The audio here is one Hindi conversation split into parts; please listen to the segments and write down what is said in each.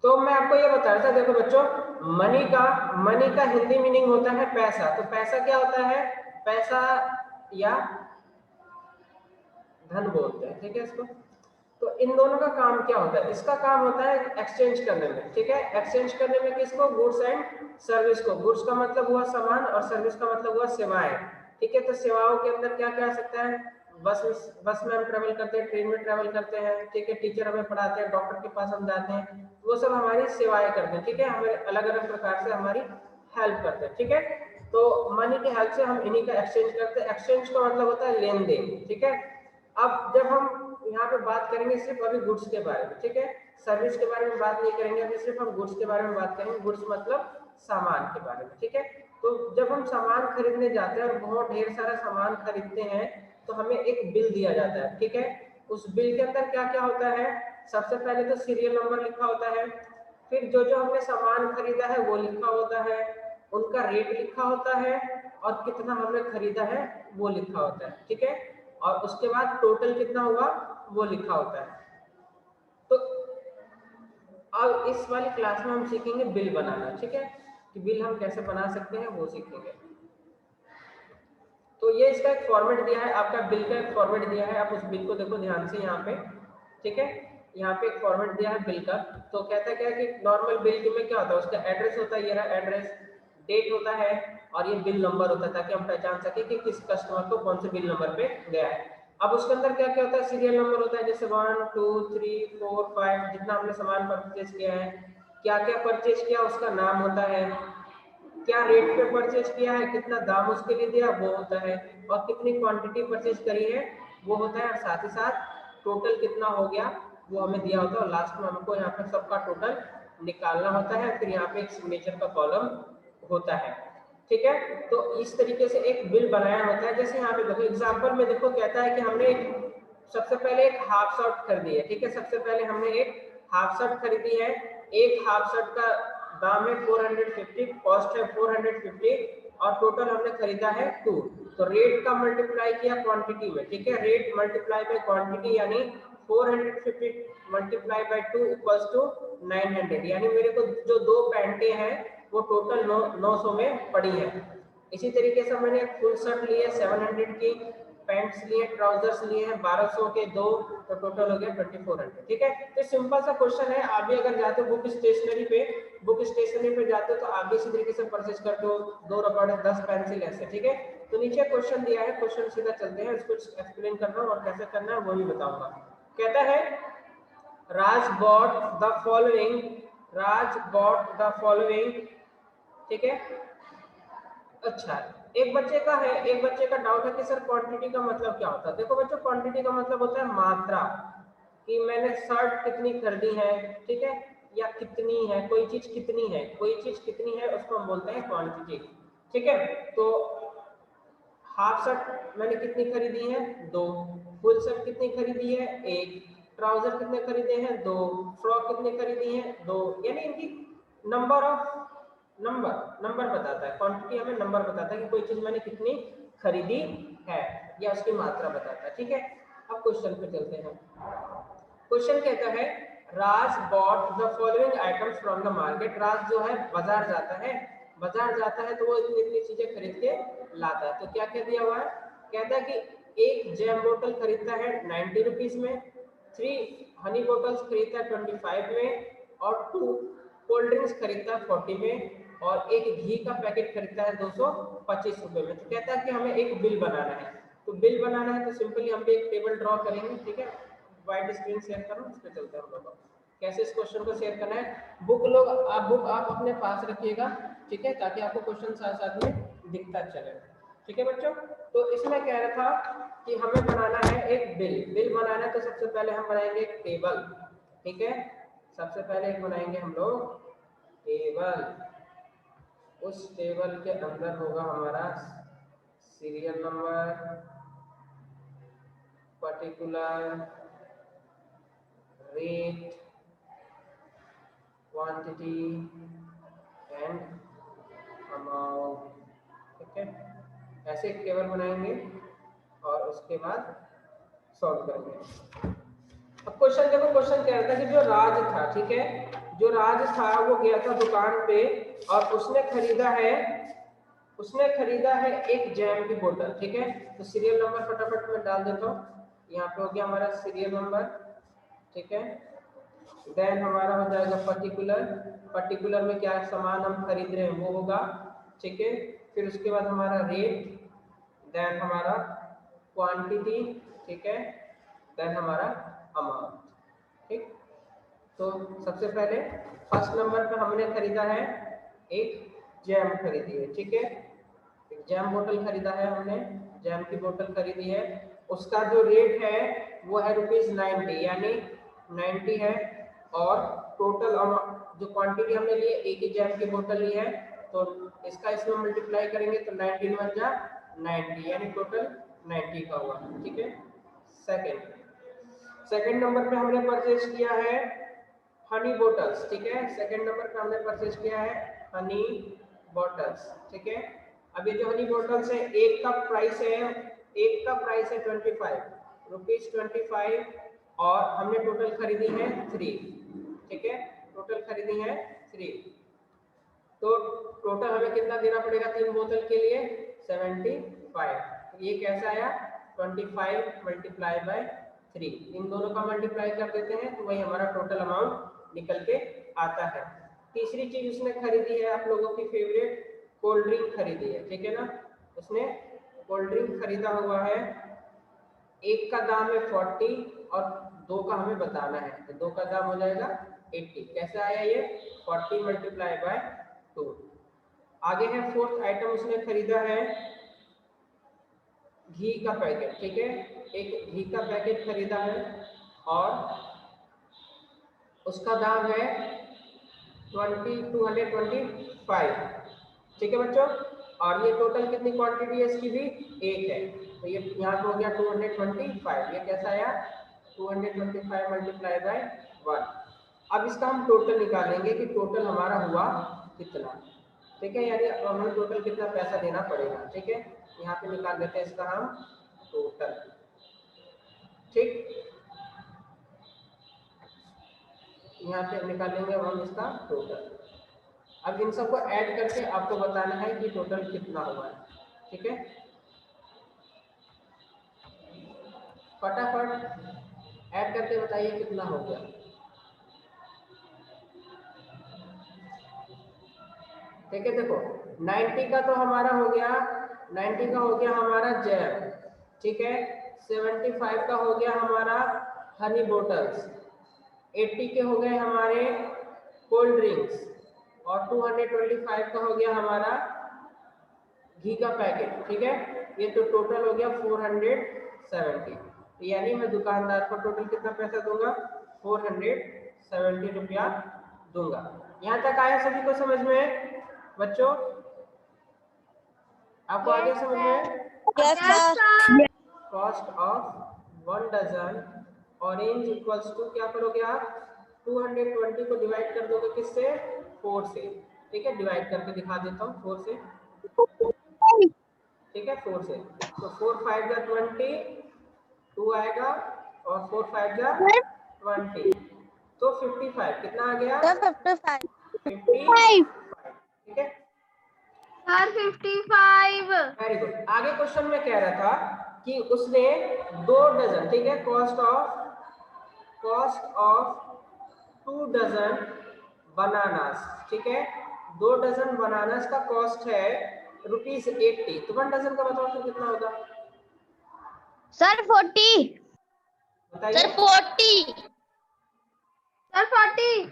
तो मैं आपको ये बता रहा था, देखो बच्चों, मनी का हिंदी मीनिंग होता है पैसा। तो पैसा क्या होता है? पैसा या धन बोलते हैं, ठीक है इसको। तो इन दोनों का काम क्या होता है? इसका काम होता है एक्सचेंज करने में, ठीक है। एक्सचेंज करने में किसको? गुड्स एंड सर्विस को। गुड्स का मतलब हुआ सामान और सर्विस का मतलब हुआ सेवाएं, ठीक है। तो सेवाओं के अंदर क्या क्या आ सकता है? बस में हम ट्रेवल करते हैं, ट्रेन में ट्रेवल करते हैं, ठीक है। टीचर हमें पढ़ाते हैं, डॉक्टर के पास हम जाते हैं, वो सब हमारी सेवाएं करते हैं, ठीक है। हमें अलग अलग प्रकार से हमारी हेल्प करते हैं, ठीक है। तो मनी की हेल्प से हम इन्हीं का एक्सचेंज करते हैं। एक्सचेंज का मतलब होता है लेन देन, ठीक है। अब जब हम यहाँ पे बात करेंगे सिर्फ अभी गुड्स के बारे में, ठीक है। सर्विस के बारे में बात नहीं करेंगे, अभी सिर्फ हम गुड्स के बारे में बात करेंगे। गुड्स मतलब सामान के बारे में, ठीक है। तो जब हम सामान खरीदने जाते हैं और बहुत ढेर सारा सामान खरीदते हैं तो हमें एक बिल दिया जाता है, ठीक है। उस बिल के अंदर क्या क्या होता है? सबसे पहले तो सीरियल नंबर लिखा होता है, फिर जो जो हमने सामान खरीदा है वो लिखा होता है, उनका रेट लिखा होता है और कितना हमने खरीदा है वो लिखा होता है, ठीक है। और उसके बाद टोटल कितना हुआ वो लिखा होता है। तो अब इस वाली क्लास में हम सीखेंगे बिल बनाना, ठीक है, कि बिल हम कैसे बना सकते हैं वो सीखेंगे। तो ये इसका एक फॉर्मेट दिया है, आपका बिल का एक फॉर्मेट दिया है, आप उस बिल को देखो ध्यान से यहाँ पे, ठीक है। यहाँ पे एक फॉर्मेट दिया है बिल का। तो कहता है क्या कि नॉर्मल बिल में क्या होता है? उसका एड्रेस होता है, ये रहा एड्रेस, डेट होता है और ये बिल नंबर होता है, ताकि हम पहचान सके कि किस कस्टमर को कौन से बिल नंबर पे गया है। अब उसके अंदर क्या क्या होता है? सीरियल नंबर होता है, जैसे 1 2 3 4 5, जितना हमने सामान परचेज किया है, क्या क्या परचेज किया उसका नाम होता है, क्या रेट पे परचेज किया है, कितना दाम उसके लिए दिया वो होता है, और कितनी क्वांटिटी परचेज करी है वो होता है, और साथ ही साथ टोटल कितना हो गया वो हमें दिया होता है। और लास्ट में हमको यहाँ पे सबका टोटल निकालना होता है, फिर यहाँ पे एक सिग्नेचर का कॉलम होता है, ठीक है। तो इस तरीके से एक बिल बनाया होता है। जैसे यहाँ पे देखो एग्जाम्पल में, देखो कहता है कि हमने सबसे पहले एक हाफ शर्ट खरीदी है, ठीक है। सबसे पहले हमने एक हाफ शर्ट खरीदी है, एक हाफ शर्ट का दाम है 450, कॉस्ट है 450 और टोटल हमने खरीदा है 2। तो रेट का मल्टीप्लाई किया क्वांटिटी में, ठीक है। रेट मल्टीप्लाई बाय क्वांटिटी यानी 450 मल्टीप्लाई बाय 2 इक्वल्स टू 900, यानी मेरे को जो दो पैंटे हैं वो टोटल 900 में पड़ी है। इसी तरीके से मैंने फुल शर्ट ली है 700 की, पैंट्स लिए, ट्राउजर्स लिए हैं 1200 के दो, तो टोटल हो गया 2400, ठीक है। तो सिंपल सा क्वेश्चन है। आप भी अगर जाते हो बुक स्टेशनरी पे जाते हो तो आप भी इसी तरीके से परचेज करते हो, 2 रबड़ 10 पेंसिल ऐसे, ठीक है। तो नीचे क्वेश्चन दिया है, क्वेश्चन सीधा चलते हैं, इसको एक्सप्लेन कर रहा हूँ और कैसे करना है वो भी बताऊंगा। कहता है Raj bought the following, Raj bought the following, ठीक है। अच्छा, एक बच्चे का है, एक बच्चे का डाउट है कि सर क्वांटिटी का मतलब क्या होता है? देखो बच्चों, क्वांटिटी का मतलब होता है मात्रा, कि मैंने शर्ट कितनी खरीदी है, ठीक है, या कितनी है, कोई चीज कितनी है, कोई चीज कितनी है उसको हम बोलते हैं क्वांटिटी, ठीक है। तो हाफ शर्ट मैंने कितनी खरीदी है? 2। फुल शर्ट कितनी खरीदी है? 1। ट्राउजर कितने खरीदे हैं? 2। फ्रॉक कितने खरीदी है? 2। यानी इनकी नंबर ऑफ, नंबर बताता है, क्वांटिटी हमें नंबर बताता है कि कोई चीज मैंने कितनी खरीदी है, या उसकी मात्रा बताता है, ठीक है। अब क्वेश्चन पे चलते हैं। क्वेश्चन कहता है Raj bought the following items from the market. Raj जो है बाजार जाता है, बाजार जाता है तो वो इतनी इतनी चीजें खरीद के लाता है। तो क्या क्या दिया हुआ है? कहता है कि एक जैम बोतल खरीदता है 90 रुपीज में, 3 हनी बोतल्स खरीदता है 25 में, और 2 कोल्ड ड्रिंक्स खरीदता है 40 में, और एक घी का पैकेट खरीदता है 225 रुपए में। तो कहता है कि हमें एक बिल बनाना है। तो बिल बनाना है तो सिंपली हम भी एक टेबल ड्रॉ करेंगे, ठीक है। वाइट स्क्रीन शेयर करो, उस पर चलते हैं हम लोग। कैसे इस क्वेश्चन को शेयर करना है? बुक आप अपने पास रखिएगा, ठीक है, ताकि आपको क्वेश्चन साथ साथ में दिखता चले, ठीक है बच्चों। तो इसमें कह रहा था कि हमें बनाना है एक बिल बनाना है। तो सबसे पहले हम बनाएंगे एक टेबल, ठीक है। सबसे पहले एक बनाएंगे हम लोग टेबल। उस टेबल के अंदर होगा हमारा serial number, particular, rate, quantity and amount, ठीक है। ऐसे एक टेबल बनाएंगे और उसके बाद सॉल्व करेंगे। अब क्वेश्चन देखो, क्वेश्चन कह रहा था कि जो राज था, ठीक है, जो राज था वो गया था दुकान पे और उसने खरीदा है एक जैम की बोतल, ठीक है। तो सीरियल नंबर फटाफट में डाल देता हूँ। यहाँ पे हो गया हमारा सीरियल नंबर, ठीक है। देन हमारा हो जाएगा पर्टिकुलर में क्या सामान हम खरीद रहे हैं वो होगा, ठीक है। फिर उसके बाद हमारा रेट, देन हमारा क्वांटिटी, ठीक है, देन हमारा अमाउंट, ठीक। तो सबसे पहले फर्स्ट नंबर पे हमने खरीदा है एक जैम खरीदी है, ठीक है। एक जैम बोतल खरीदा है हमने, जैम की बोतल खरीदी है। उसका जो रेट है वो है ₹90, यानी 90 है। और टोटल जो क्वांटिटी हमने ली है, एक ही जैम की बोतल ली है, तो इसका इसमें मल्टीप्लाई करेंगे तो 19 बन जा 90, यानी टोटल 90 का हुआ, ठीक है। सेकंड नंबर पे हमने परचेज किया है हनी बॉटल्स, ठीक है। सेकंड नंबर पे हमने परचेज किया है हनी बॉटल्स, ठीक है। अब ये जो हनी बॉटल्स है, एक का प्राइस है 25 और हमने टोटल खरीदी है 3, ठीक है। टोटल खरीदी है 3, तो टोटल हमें कितना देना पड़ेगा 3 बोतल के लिए 75। तो ये कैसा आया 25 मल्टीप्लाई बाय 3, इन दोनों का मल्टीप्लाई कर देते हैं तो वही हमारा टोटल अमाउंट निकल के आता है। तीसरी चीज उसने खरीदी है आप लोगों की फेवरेट कोल्ड ड्रिंक खरीदी है, ठीक है ना। उसने कोल्ड ड्रिंक खरीदा हुआ है, एक का दाम है 40 और दो का हमें बताना है, तो दो का दाम हो जाएगा 80। कैसे आया ये 40 मल्टीप्लाई बाय 2। आगे है फोर्थ आइटम, उसने खरीदा है घी का पैकेट, ठीक है। एक घी का पैकेट खरीदा है और उसका दाम है 225, ठीक है बच्चों। और ये टोटल कितनी क्वांटिटी है इसकी भी एक है, तो ये यहाँ पे हो गया 225। ये कैसा आया 225 मल्टीप्लाई बाय 1। अब इसका हम टोटल निकालेंगे कि टोटल हमारा हुआ कितना, ठीक है। यानी हमें टोटल कितना पैसा देना पड़ेगा, ठीक है। यहाँ पे निकाल देते हैं इसका हम टोटल, ठीक। यहाँ पे निकालेंगे हम इसका टोटल। अब इन सबको ऐड करके आपको बताना है कि टोटल कितना हुआ है, ठीक है। फटाफट ऐड करके बताइए कितना हो गया। ठीक है, देखो 90 का तो हमारा हो गया, 90 का हो गया हमारा जैम, ठीक है। 75 का हो गया हमारा हनी बोटल्स, 80 के हो गए हमारे कोल्ड ड्रिंक्स और 225 का हो गया हमारा घी का पैकेट, ठीक है। ये तो टोटल हो गया 470। यानी मैं दुकानदार को टोटल कितना पैसा दूंगा 470 रुपया दूंगा। यहाँ तक आया सभी को समझ में बच्चों? आपको आगे समझ में? Yes, sir. Cost of 1 dozen orange equals to क्या करोगे आप 220 को डिवाइड कर दोगे किससे 4 से, ठीक है। डिवाइड करके दिखा देता हूँ 4 से, ठीक है। 4 से तो 4 5 जा 20, 2 आएगा और 4 5 जा 20, तो 55 कितना आ गया 55. 55, ठीक है सर 55। Very good. आगे क्वेश्चन में कह रहा था कि उसने 2 डजन, ठीक है, कॉस्ट ऑफ 2 डजन बनानास, ठीक है। 2 डजन बनानास का कॉस्ट है ₹80, तो 1 डजन का बताओ तो कितना होगा सर 40। बताइए। सर 40। सर 40।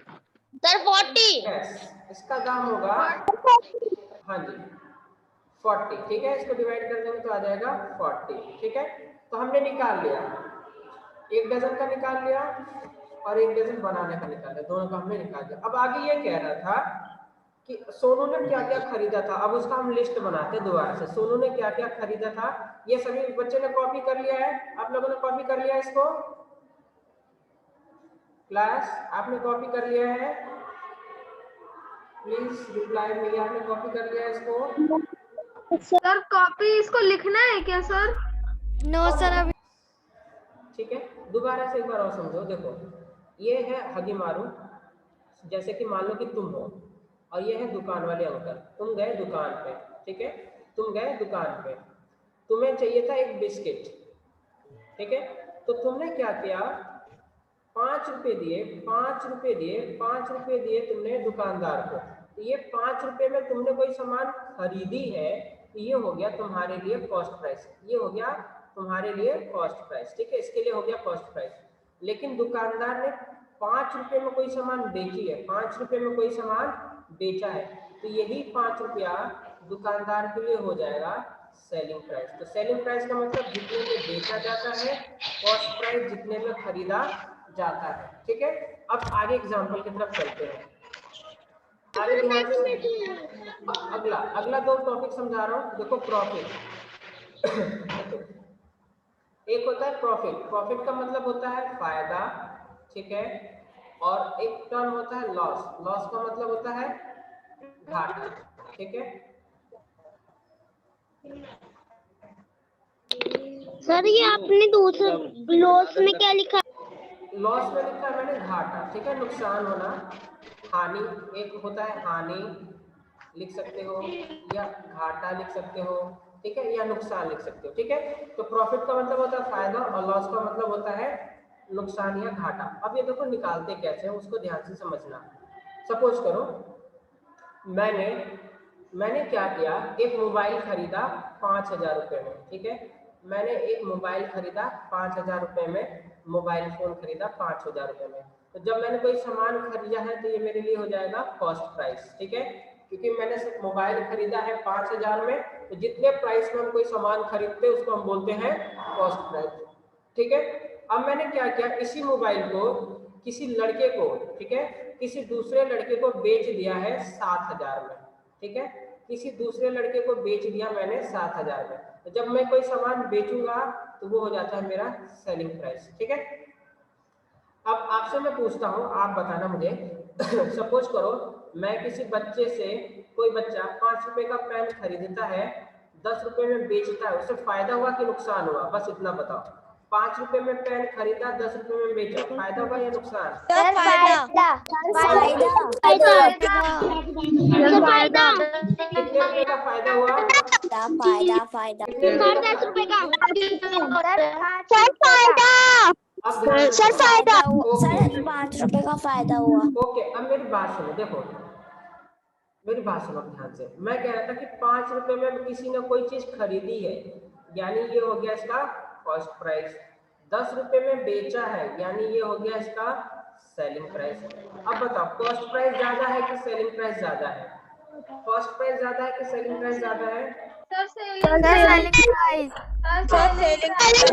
सर 40। यस, इसका दाम होगा हाँ जी 40, ठीक है। इसको डिवाइड कर देंगे तो आ जाएगा 40, ठीक है। तो हमने निकाल लिया, 1 डजन का निकाल लिया और 1 डजन बनाने का निकाल लिया, दोनों का हमने निकाल लिया। अब आगे ये कह रहा था कि सोनू ने क्या क्या खरीदा था। अब उसका हम लिस्ट बनाते हैं दोबारा से, सोनू ने क्या क्या खरीदा था। ये सभी बच्चे ने कॉपी कर लिया है, आप लोगों ने कॉपी कर लिया इसको? क्लास आपने कॉपी कर लिया है? प्लीज रिप्लाई मिले, आपने कॉपी कर लिया इसको? सर कॉपी इसको लिखना है क्या सर? No, sir. अभी ठीक है, दोबारा से एक बार और समझो। देखो ये है हगी मारू, जैसे कि मान लो कि तुम हो और ये है दुकान वाले अंकल, तुम गए दुकान पे, ठीक है, तुम गए दुकान पे, तुम्हें चाहिए था एक बिस्किट, ठीक है, तो तुमने क्या किया, 5 रुपए दिए, 5 रुपए दिए, 5 रुपए दिए तुमने दुकानदार को। तो ये 5 रुपए में तुमने कोई सामान खरीदी है, तो ये हो गया तुम्हारे लिए कॉस्ट प्राइस, ये हो गया तुम्हारे लिए कॉस्ट प्राइस, ठीक है, इसके लिए हो गया कॉस्ट प्राइस। लेकिन दुकानदार ने 5 रुपए में कोई सामान बेची है, 5 रुपए में कोई सामान बेचा है, तो यही 5 रुपया दुकानदार के लिए हो जाएगा सेलिंग प्राइस। तो सेलिंग प्राइस का मतलब जितने में बेचा जाता है, कॉस्ट प्राइस जितने में खरीदा जाता है, ठीक है। अब आगे एग्जांपल की तरफ चलते हैं, आगे ध्यान से अगला अगला 2 टॉपिक समझा रहा हूँ, देखो प्रॉफिट। एक होता है प्रॉफिट, प्रॉफिट का मतलब होता है फायदा, ठीक है, और एक टर्म होता है लॉस, लॉस का मतलब होता है घाटा, ठीक है। सर ये आपने दूसरे लॉस में क्या लिखा? लॉस में लिखा है मैंने घाटा, ठीक है, नुकसान होना, हानि, एक होता है हानि लिख सकते हो, या घाटा लिख सकते हो, ठीक है, या नुकसान लिख सकते हो, ठीक है। तो प्रॉफिट का मतलब होता है फायदा और लॉस का मतलब होता है नुकसान या घाटा। अब ये देखो निकालते कैसे हैं उसको ध्यान से समझना। सपोज करो मैंने क्या किया, एक मोबाइल खरीदा 5,000 रुपये में, ठीक है, मैंने एक मोबाइल खरीदा 5,000 रुपये में, मोबाइल फोन खरीदा 5,000 रुपये में। तो जब मैंने कोई सामान खरीदा है तो ये मेरे लिए हो जाएगा कॉस्ट प्राइस, ठीक है, क्योंकि मैंने सिर्फ मोबाइल खरीदा है 5,000 में, तो जितने प्राइस में हम कोई सामान खरीदते हैं उसको हम बोलते हैं कॉस्ट प्राइस, ठीक है। अब मैंने क्या किया, इसी मोबाइल को किसी लड़के को, ठीक है, किसी दूसरे लड़के को बेच दिया है 7,000 में, ठीक है, किसी दूसरे लड़के को बेच दिया मैंने 7,000 में। तो जब मैं कोई सामान बेचूंगा तो वो हो जाता है मेरा सेलिंग प्राइस, ठीक है। अब आपसे मैं पूछता हूँ, आप बताना मुझे। सपोज करो मैं किसी बच्चे से, कोई बच्चा 5 रुपए का पेन खरीदता है, 10 रुपए में बेचता है, उससे फायदा हुआ कि नुकसान हुआ, बस इतना बताओ। 5 रुपए में पेन खरीदा, 10 रुपए में बेचा, फायदा हुआ या नुकसान? सर फायदा, फायदा कितने रुपए का फायदा हुआ? फायदा फायदा कितने रुपए का? 10 रुपए का सर फायदा, अब ध्यान सर से फायदा, ओके सर 5 रुपए का फायदा हुआ। ओके, अब मेरी बात सुनो, देखो मेरी बात सुनो ध्यान से। मैं कह रहा था कि 5 रुपए में किसी ने कोई चीज खरीदी है, यानी ये हो गया इसका कॉस्ट प्राइस। 10 रुपए में बेचा है, यानी ये हो गया इसका सेलिंग प्राइस। अब बताओ कॉस्ट प्राइस ज्यादा है कि सेलिंग प्राइस ज्यादा है? कॉस्ट प्राइस ज्यादा है कि सेलिंग प्राइस ज्यादा है? Sir selling price, sir selling price,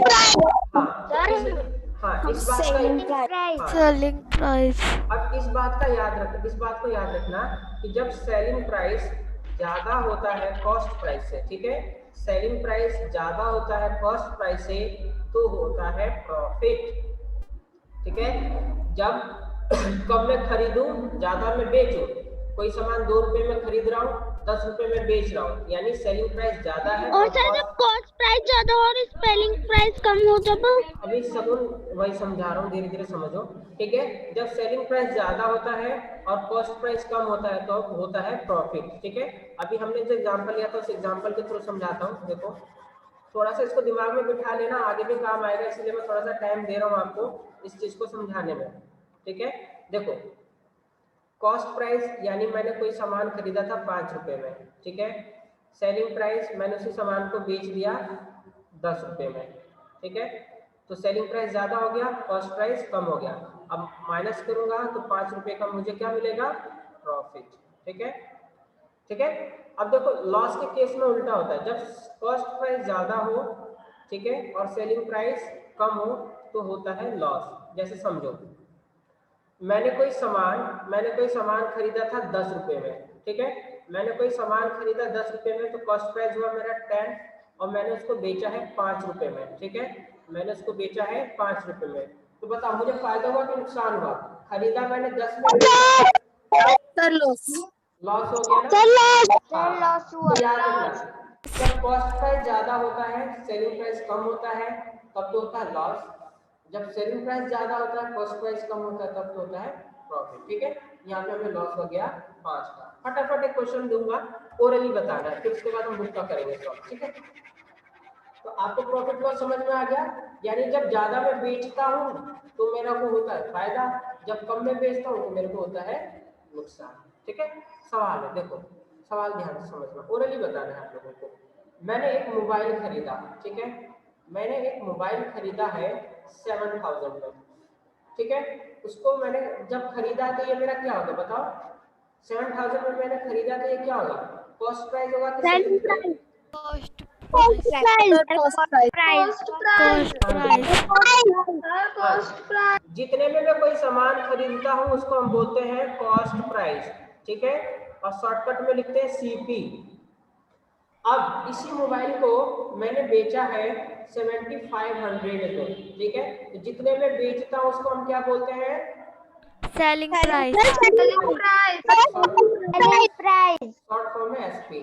हाँ इस बात का हाँ, सेलिंग प्राइस। अब इस बात का याद रख, इस बात को याद रखना कि जब सेलिंग प्राइस ज्यादा होता है कॉस्ट प्राइस से, ठीक है, सेलिंग प्राइस ज्यादा होता है कॉस्ट प्राइस से तो होता है प्रॉफिट, ठीक है। जब कम में खरीदूं ज्यादा में बेचूं, कोई सामान 2 रुपए में खरीद रहा हूँ 10 रुपए में बेच रहा हूँ, यानी सेलिंग प्राइस ज्यादा है और सर जब कॉस्ट प्राइस ज्यादा और स्पेलिंग प्राइस कम हो तब? अभी सगुन वही समझा रहा हूँ, धीरे धीरे समझो, ठीक है। जब सेलिंग प्राइस ज्यादा होता है और कॉस्ट प्राइस कम होता है तो होता है प्रॉफिट, ठीक है। अभी हमने जो एग्जांपल लिया था उस एग्जांपल के थ्रू समझाता हूँ। देखो थोड़ा सा इसको दिमाग में बिठा लेना, आगे भी काम आएगा, इसलिए मैं थोड़ा सा टाइम दे रहा हूँ आपको इस चीज को समझाने में, ठीक है। देखो कॉस्ट प्राइस यानी मैंने कोई सामान खरीदा था 5 रुपए में, ठीक है, सेलिंग प्राइस मैंने उसी सामान को बेच दिया 10 रुपए में, ठीक है, तो सेलिंग प्राइस ज्यादा हो गया, कॉस्ट प्राइस कम हो गया। अब माइनस करूंगा तो 5 रुपए का मुझे क्या मिलेगा? प्रॉफिट, ठीक है, ठीक है। अब देखो लॉस के केस में उल्टा होता है, जब कॉस्ट प्राइस ज्यादा हो, ठीक है, और सेलिंग प्राइस कम हो तो होता है लॉस। जैसे समझो मैंने कोई सामान खरीदा था 10 रुपए में, ठीक है, मैंने कोई सामान खरीदा 10 रुपए में, तो कॉस्ट प्राइस हुआ मेरा 10 और मैंने उसको बेचा है 5 रुपए में, ठीक है, मैंने उसको बेचा है 5 रुपए में। तो बताओ मुझे फायदा हुआ कि नुकसान हुआ? खरीदा मैंने 10 में, सर लॉस, लॉस हो गया ना? सर लॉस हुआ। तो याद रखना जब कॉस्ट प्राइस ज्यादा होता है सेलिंग प्राइस कम होता है तब तो होता है लॉस, जब सेलिंग प्राइस ज्यादा होता है कॉस्ट प्राइस कम होता है तब तो होता है प्रॉफिट, ठीक है। यहाँ पे हमें लॉस हो गया 5 का। फटाफट एक क्वेश्चन दूंगा, ओरली बताना है, फिर उसके बाद हम बुक का करेंगे सॉल्व, ठीक है। तो आपको प्रॉफिट लॉस समझ में आ गया, यानी जब ज्यादा मैं बेचता हूँ तो मेरा को होता है फायदा, जब कम में बेचता हूँ तो मेरे को होता है नुकसान, ठीक है। सवाल है, देखो सवाल ध्यान से समझना, ओरली बताना है आप लोगों को। मैंने एक मोबाइल खरीदा, ठीक है, मैंने एक मोबाइल खरीदा है 7000 में, ठीक है। उसको मैंने जब खरीदा तो ये मेरा क्या होगा बताओ, 7000 में मैंने खरीदा तो ये क्या होगा, कॉस्ट प्राइस होगा कि selling price? Cost Cost price. Cost Cost price. Cost price. जितने में मैं कोई सामान खरीदता हूँ उसको हम बोलते हैं कॉस्ट प्राइस, ठीक है, और शॉर्टकट में लिखते हैं सीपी। अब इसी मोबाइल को मैंने बेचा है 7500 को, ठीक है, तो जितने में बेचता हूँ उसको हम क्या बोलते हैं, सेलिंग प्राइस। शॉर्ट फॉर्म में एसपी।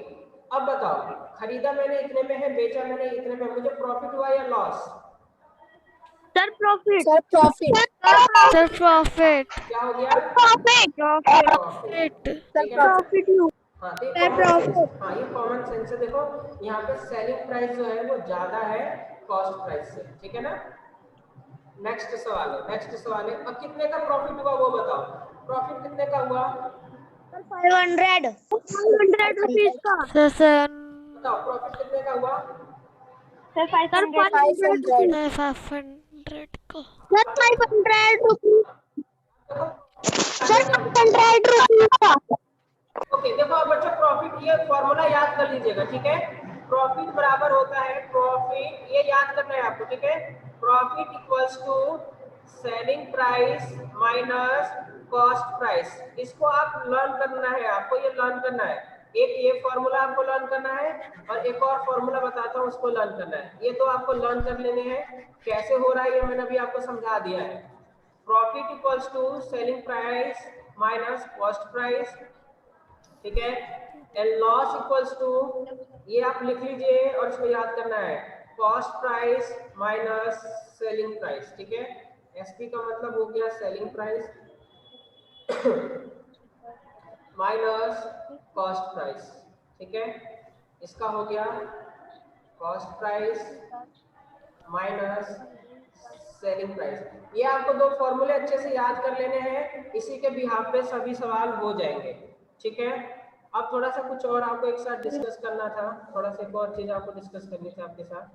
अब बताओ, खरीदा मैंने इतने में है, बेचा मैंने इतने में, मुझे प्रॉफिट हुआ या loss? Sir, profit. Sir profit. क्या हो गया? Profit. प्रॉफिट, ठीक है ना। Profit you. हाँ तो ये Sir, कॉमन सेंस, profit. हाँ ये कॉमन सेंस है। देखो यहाँ पे सेलिंग प्राइस जो है वो ज्यादा है कॉस्ट प्राइस से, ठीक है ना। नेक्स्ट सवाल है, नेक्स्ट सवाल है, अब कितने का प्रॉफिट हुआ वो बताओ, प्रॉफिट कितने का हुआ? 500. 500 rupees का. सर बताओ प्रॉफिट कितने का हुआ? Sir, 500 rupees. 500 का। Sir, 500 rupees. Sir, देखो 500 rupees का. ओके, देखो अब बच्चों प्रॉफिट ये फॉर्मूला याद कर लीजिएगा, ठीक है। प्रॉफिट बराबर होता है, प्रॉफिट ये याद करना है आपको, ठीक है। Profit equals to selling price minus cost price. इसको आप लर्न करना है, आपको ये लर्न करना है। एक ये फॉर्मूला आपको लर्न करना है और एक और फॉर्मूला बताता हूँ उसको लर्न करना है। ये तो आपको लर्न कर लेने हैं, कैसे हो रहा है ये मैंने अभी आपको समझा दिया है। Profit equals to selling price minus cost price, ठीक है। एंड लॉस इक्वल्स टू, ये आप लिख लीजिए और इसको याद करना है, cost price minus selling price, ठीक है। एसपी का मतलब हो गया selling price minus cost price, ठीक है। इसका हो गया cost price minus selling price. ये आपको दो फॉर्मूले अच्छे से याद कर लेने हैं, इसी के बिहाफ पे सभी सवाल हो जाएंगे, ठीक है। अब थोड़ा सा कुछ और आपको एक साथ डिस्कस करना था, थोड़ा सा एक और चीज आपको डिस्कस करनी थी आपके साथ।